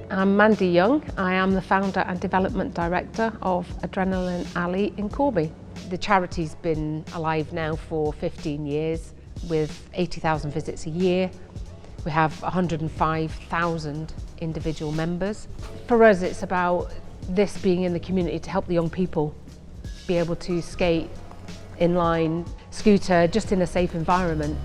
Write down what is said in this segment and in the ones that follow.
I'm Mandy Young. I am the founder and development director of Adrenaline Alley in Corby. The charity's been alive now for 15 years with 80,000 visits a year. We have 105,000 individual members. For us, it's about this being in the community to help the young people be able to skate, inline, scooter, just in a safe environment.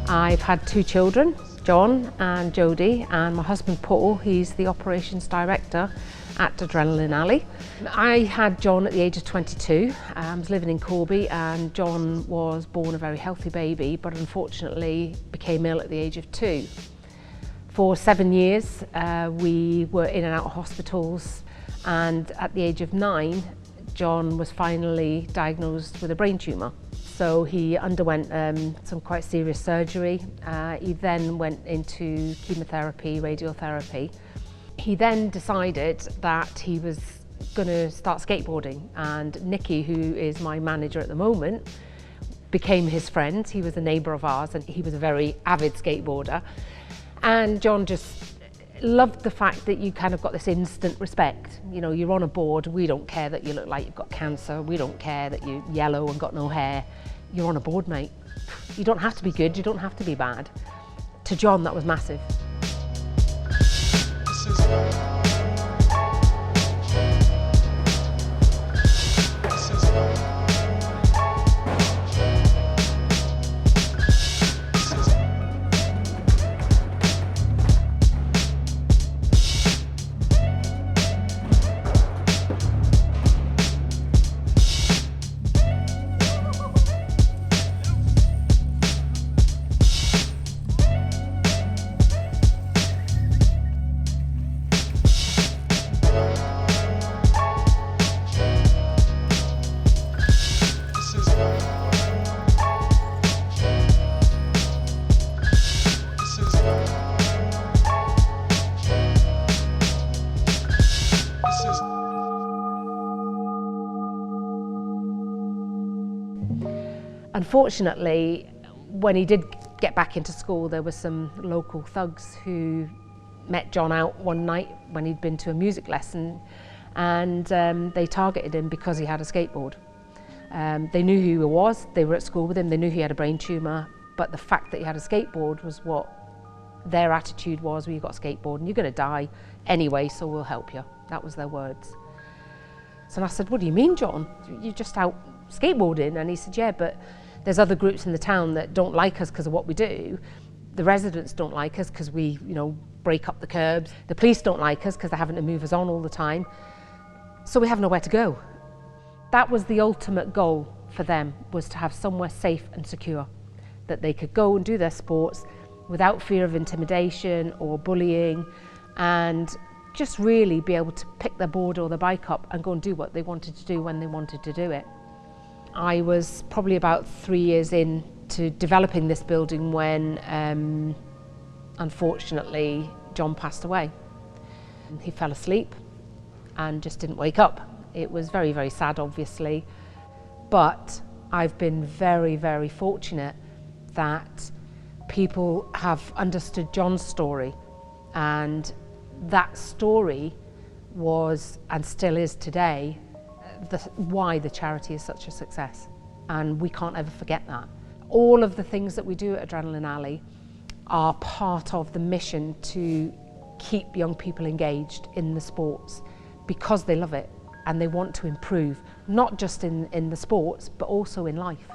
I've had two children, John and Jodie, and my husband Paul, he's the operations director at Adrenaline Alley. I had John at the age of 22. I was living in Corby, and John was born a very healthy baby, but unfortunately became ill at the age of 2. For 7 years, we were in and out of hospitals, and at the age of 9, John was finally diagnosed with a brain tumour. So he underwent some quite serious surgery. He then went into chemotherapy, radiotherapy. He then decided that he was going to start skateboarding, and Nicky, who is my manager at the moment, became his friend. He was a neighbour of ours, and he was a very avid skateboarder. And John just loved the fact that you kind of got this instant respect. You know, you're on a board, we don't care that you look like you've got cancer, we don't care that you're yellow and got no hair. You're on a board, mate. You don't have to be good, you don't have to be bad. To John, that was massive. Unfortunately, when he did get back into school, there were some local thugs who met John out one night when he'd been to a music lesson, and they targeted him because he had a skateboard. They knew who he was, they were at school with him, they knew he had a brain tumour, but the fact that he had a skateboard was what their attitude was. Well, you've got a skateboard and you're going to die anyway, so we'll help you. That was their words. So I said, what do you mean, John? You're just out skateboarding? And he said, yeah, but there's other groups in the town that don't like us because of what we do. The residents don't like us because we, break up the curbs. The police don't like us because they're having to move us on all the time. So we have nowhere to go. That was the ultimate goal for them, was to have somewhere safe and secure, that they could go and do their sports without fear of intimidation or bullying, and just really be able to pick their board or their bike up and go and do what they wanted to do when they wanted to do it. I was probably about 3 years into developing this building when, unfortunately, John passed away. He fell asleep and just didn't wake up. It was very, very sad, obviously, but I've been very, very fortunate that people have understood John's story, and that story was, and still is today, why the charity is such a success, and we can't ever forget that. All of the things that we do at Adrenaline Alley are part of the mission to keep young people engaged in the sports because they love it and they want to improve, not just in the sports, but also in life.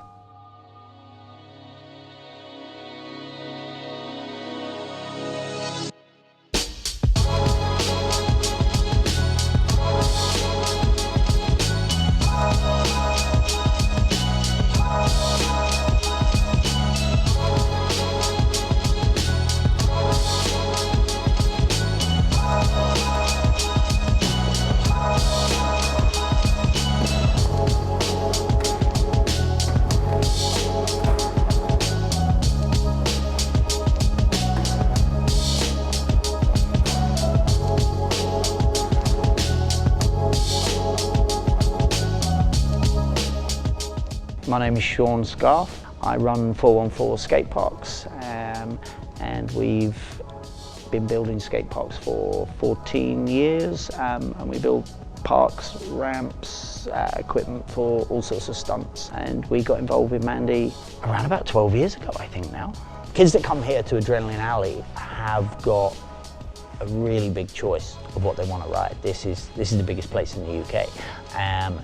My name is Sean Scarf. I run 414 skate parks, and we've been building skate parks for 14 years, and we build parks, ramps, equipment for all sorts of stunts. And we got involved with Mandy around about 12 years ago, I think now. Kids that come here to Adrenaline Alley have got a really big choice of what they want to ride. This is the biggest place in the UK.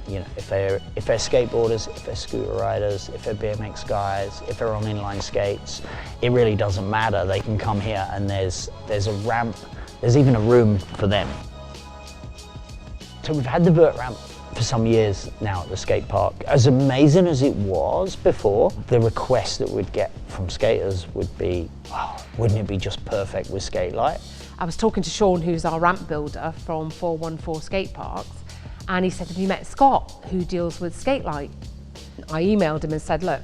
You know, if they're skateboarders, if they're scooter riders, if they're BMX guys, if they're on inline skates, it really doesn't matter. They can come here and there's a ramp, there's even a room for them. So we've had the vert ramp for some years now at the skate park. As amazing as it was before, the request that we'd get from skaters would be, oh, wouldn't it be just perfect with Skate Light? I was talking to Sean, who's our ramp builder from 414 Skate Parks, and he said, have you met Scott, who deals with Skate Light? I emailed him and said, look,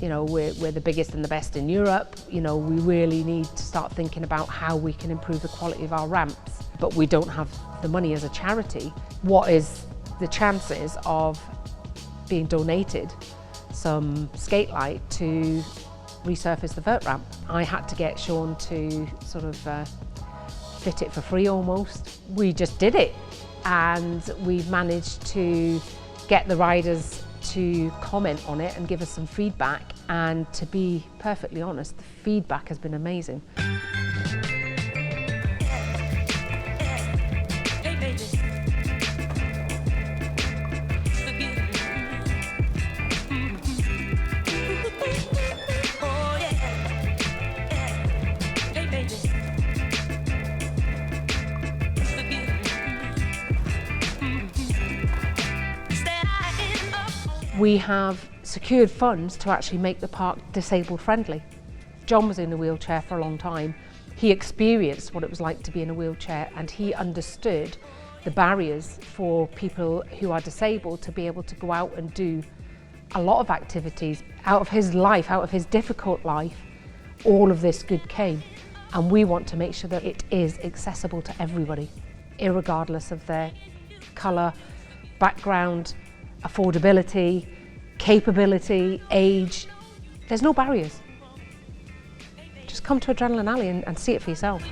you know, we're the biggest and the best in Europe. You know, we really need to start thinking about how we can improve the quality of our ramps, but we don't have the money as a charity. What is the chances of being donated some Skate Light to resurface the vert ramp? I had to get Sean to sort of fit it for free almost. We just did it, and we've managed to get the riders to comment on it and give us some feedback, and to be perfectly honest, the feedback has been amazing. We have secured funds to actually make the park disabled friendly. John was in a wheelchair for a long time. He experienced what it was like to be in a wheelchair, and he understood the barriers for people who are disabled to be able to go out and do a lot of activities. Out of his life, out of his difficult life, all of this good came. And we want to make sure that it is accessible to everybody, irregardless of their colour, background, affordability, capability, age. There's no barriers. Just come to Adrenaline Alley and see it for yourself.